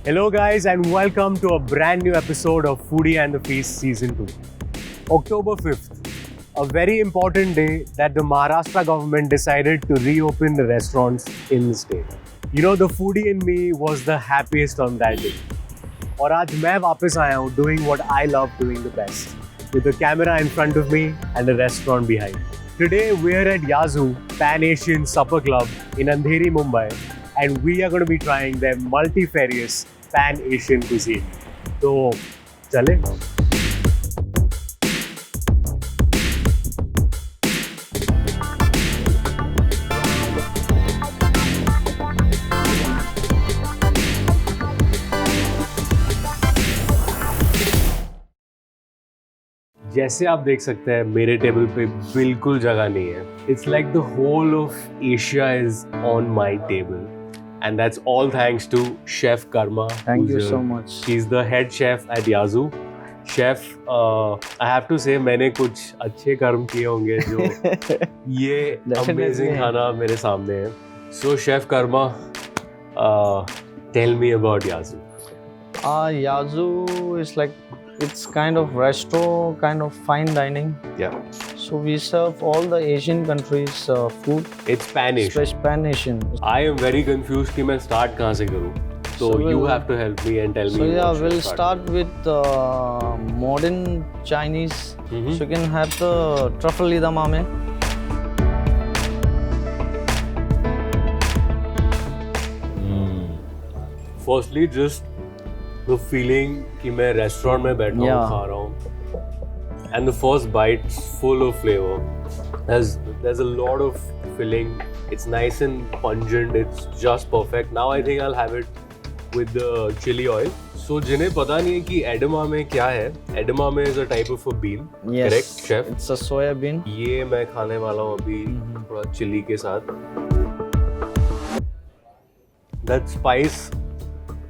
Hello, guys, and welcome to a brand new episode of Foodie and the Feast Season 2. October 5th, a very important day that the Maharashtra government decided to reopen the restaurants in the state. You know, the foodie in me was the happiest on that day. और आज मैं वापस आया हूँ doing what I love doing the best, with the camera in front of me and a restaurant behind. Today we're at Yazoo Pan Asian Supper Club in Andheri, Mumbai, and we are going to be trying their multifarious Pan Asian cuisine. तो चले? जैसे आप देख सकते हैं मेरे table पे बिल्कुल जगह नहीं है. It's like the whole of Asia is on my table. And that's all thanks to Chef Karma. Thank you so much. She's the head chef at Yazoo. Chef, I have to say मैंने कुछ अच्छे कर्म किए होंगे जो ये amazing खाना मेरे सामने है. So Chef Karma, tell me about Yazoo. Yazoo is like, it's kind of resto, kind of fine dining. Yeah. So we serve all the Asian countries food. It's Pan Asian. Fresh Pan Asian. I am very confused कि मैं start कहाँ से करूँ. So you have to help me and tell me. So yeah, we'll start with modern Chinese. So you can have the truffle edamame. Firstly, just the feeling कि मैं restaurant में बैठा हूँ खा रहा हूँ. And the first bite's full of flavor. There's a lot of filling. It's nice and pungent. It's just perfect. Now I think I'll have it with the chili oil. So जिन्हें पता नहीं है कि edamame क्या है, edamame is a type of a bean. Yes. Correct, chef? It's a soya bean. ये मैं खाने वाला हूँ अभी थोड़ा chili के साथ. That spice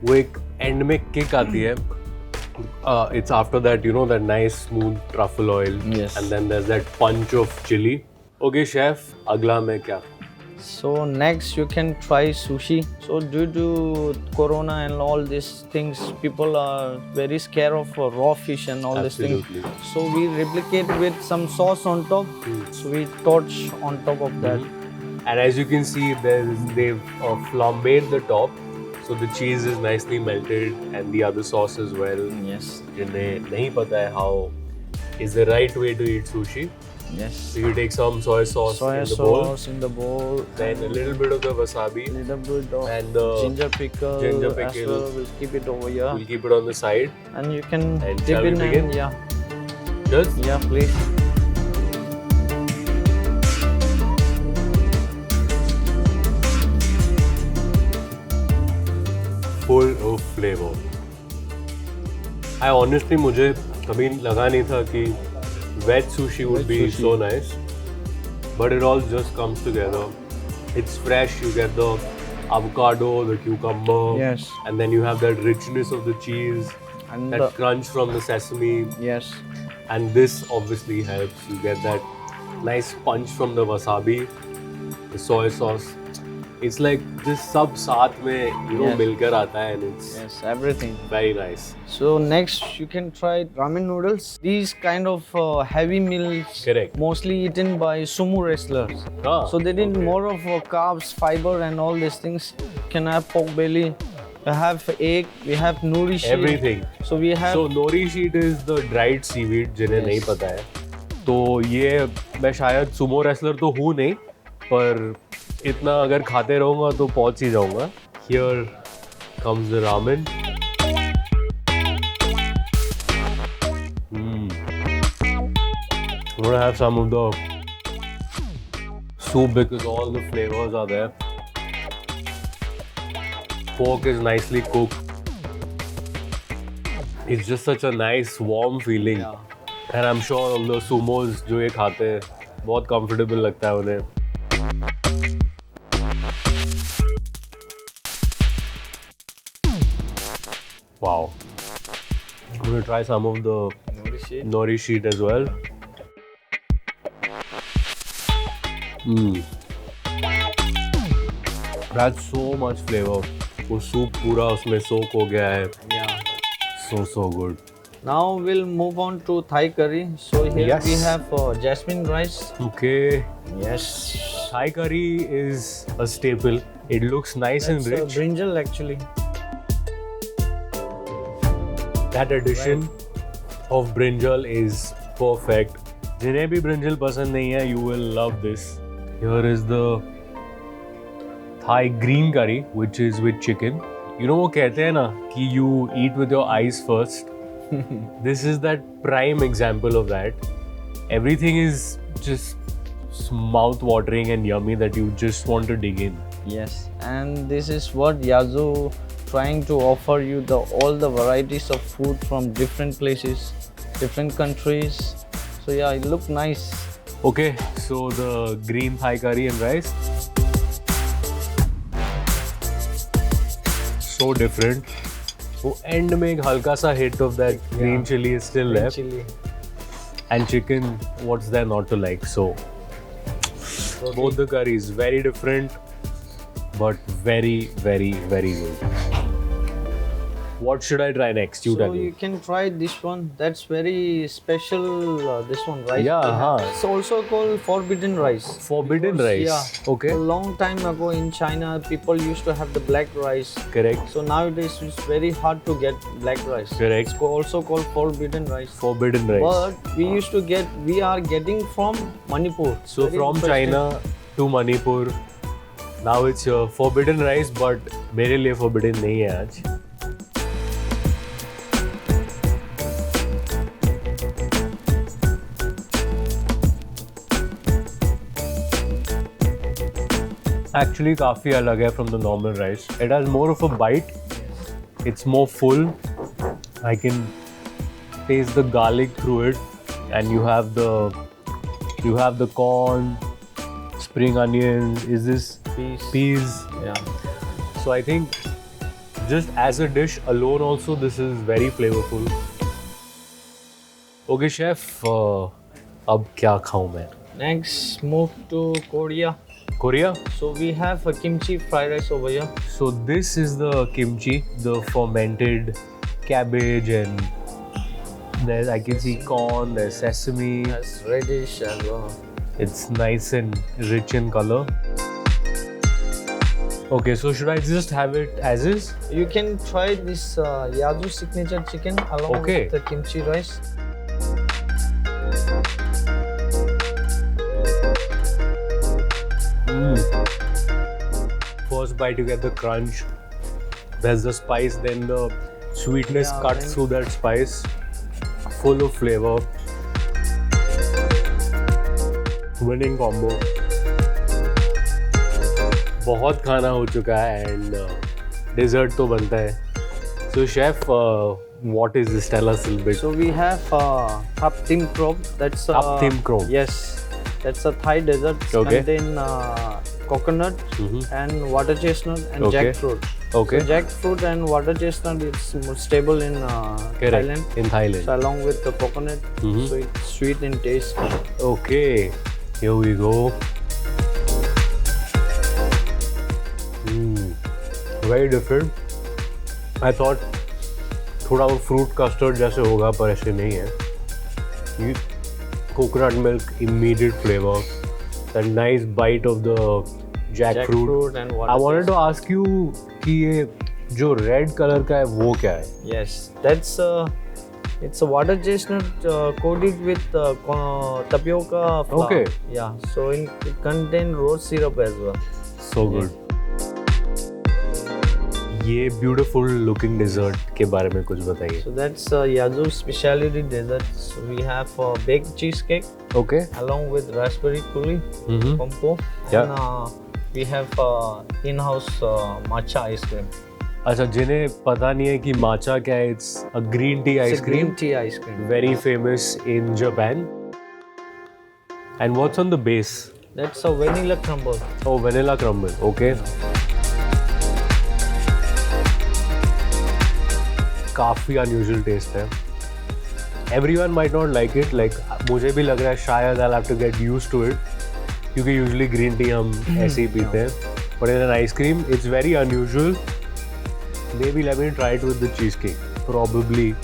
वो एक end में kick आती है. It's after that, you know, that nice smooth truffle oil. Yes. And then there's that punch of chili. Okay, chef, अगला मैं क्या? So next you can try sushi. So due to corona and all these things, people are very scared of raw fish and all these things. So we replicate with some sauce on top. So we torch on top of that. And as you can see, they've flambéed the top. So the cheese is nicely melted and the other sauce as well. Yes. जिन्हें नहीं पता है how is the right way to eat sushi. Yes. So you take some soy sauce in the bowl. Then a little bit of the wasabi. Little bit of and the ginger pickle. As well. We'll keep it over here. We'll keep it on the side. And you can and dip in begin? and yeah. Just? Yeah, please. Full of flavor. I honestly मुझे कभी लगा नहीं था कि veg sushi would be so nice, but it all just comes together. It's fresh. You get the avocado, the cucumber, yes, and then you have that richness of the cheese and that crunch from the sesame. Yes, and this obviously helps. You get that nice punch from the wasabi, the soy sauce. It's like this sab saath mein, you know, milkar aata hai, and it's everything very nice. So next you can try ramen noodles. These kind of heavy meals, correct, mostly eaten by sumo wrestlers. So they need more of carbs, fiber and all these things. You can have pork belly, we have egg, we have nori sheet. Everything. So we have. So nori sheet is the dried seaweed जिन्हें नहीं पता है. तो ये मैं शायद sumo wrestler तो हूँ नहीं, पर इतना अगर खाते रहूँगा तो पहुँच ही जाऊँगा. Here comes the ramen. I'm gonna have some of the soup because all the flavors are there. Pork is nicely cooked. It's just such a nice warm feeling. And I'm sure all the sumos जो ये खाते हैं बहुत comfortable लगता है उन्हें. Wow. I'm gonna try some of the nori sheet as well. That's so much flavor. वो soup पूरा उसमें सोक हो गया है. Yeah. So good. Now we'll move on to Thai curry. So here Yes. we have jasmine rice. Okay. Yes. Thai curry is a staple. It looks nice That's and rich. brinjal actually. That addition of brinjal is perfect. जिन्हें भी brinjal पसंद नहीं है, you will love this. Here is the Thai green curry, which is with chicken. You know वो कहते हैं ना कि you eat with your eyes first. This is that prime example of that. Everything is just mouth-watering and yummy that you just want to dig in. Yes. And this is what Yazoo trying to offer you all the varieties of food from different places, different countries. So yeah, it look nice. Okay, so the green Thai curry and rice. So different. वो end में एक हल्का सा hit of that green chili is still Green left. chili. And chicken, what's there not to like? So both the curries very different, but very, very, very good. What should I try next? You So tell me. you can try this one. That's very special. This one rice. Yeah, we have. huh. It's also called forbidden rice. Forbidden Because, rice. Yeah. Okay. A long time ago in China, people used to have the black rice. Correct. So nowadays it's very hard to get black rice. Correct. It's also called forbidden rice. Forbidden rice. But we are getting from Manipur. So Very from interesting. China to Manipur, now it's forbidden rice, but मेरे लिए forbidden नहीं है आज. Actually काफी अलग है from the normal rice. It has more of a bite. It's more full. I can taste the garlic through it, and you have the corn, spring onions. Is this peas? Yeah. So I think just as a dish alone also this is very flavorful. Okay chef, अब क्या खाऊं मैं? Next, move to Korea. Korea? So we have a kimchi fried rice over here. So this is the kimchi, the fermented cabbage, and there's I can see corn, there's sesame. Has reddish as well. It's nice and rich in color. Okay, so should I just have it as is? You can try this Yazoo signature chicken along Okay. with the kimchi rice. First bite you get the crunch. There's the spice, then the sweetness Yeah, cuts then- through that spice. Full of flavor. Winning combo. बहुत खाना हो चुका है and dessert तो बनता है. So chef, what is this? Tell us a little bit. So we have Thap Tim Krop. That's Thap Tim Krop. Yes, that's a Thai dessert. It's Okay. contain coconut and water chestnut and Okay. jackfruit. Okay. So jackfruit and water chestnut is more stable in Correct. Thailand. In Thailand. So along with the coconut, so it's sweet in taste. Okay, here we go. Very different. I thought थोड़ा वो fruit custard जैसे होगा, पर ऐसे नहीं है. You coconut milk, immediate flavor. That nice bite of the jackfruit. Jackfruit and water I wanted to chestnut. ask you कि ये जो red color का है वो क्या है? Yes, that's it's a water chestnut coated with tapioca flour. Okay. Yeah, so it contain rose syrup as well. So good. ये beautiful looking dessert के बारे में कुछ बताइए. So that's Yazoo specialty dessert. So we have baked cheesecake Okay. along with raspberry coulis compo. Yeah. And we have in-house matcha ice cream. अच्छा, जिन्हें पता नहीं है कि matcha क्या है, it's a green tea It's ice a cream. green tea ice cream. Very famous in Japan. And what's on the base? That's a vanilla crumble. Oh, vanilla crumble. Okay. काफी unusual taste है. Everyone might not like it. Like मुझे भी लग रहा है शायद I'll have to get used to it. क्योंकि usually green tea हम ऐसे ही पीते हैं. But in an ice cream, it's very unusual. Maybe let me try it with the cheesecake. Probably.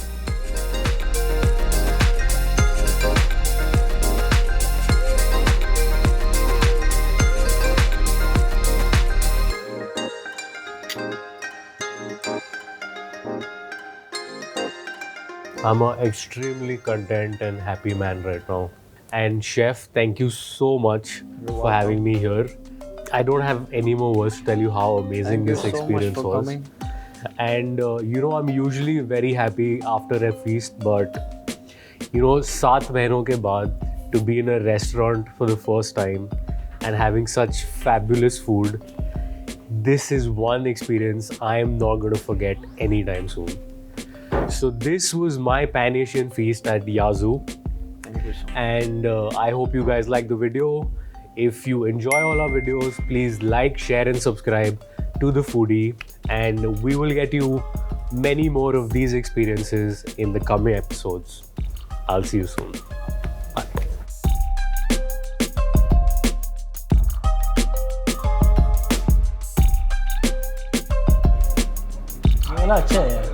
I'm an extremely content and happy man right now. And chef, thank you so much for having me here. I don't have any more words to tell you how amazing this experience was. Coming. And I'm usually very happy after a feast, but 7 महीनों के बाद to be in a restaurant for the first time and having such fabulous food, this is one experience I am not going to forget anytime soon. So this was my Pan Asian feast at Yazoo. Thank you so much. And I hope you guys like the video. If you enjoy all our videos, please like, share and subscribe to The Foodie, and we will get you many more of these experiences in the coming episodes. I'll see you soon. Bye. ये वाला अच्छा है यार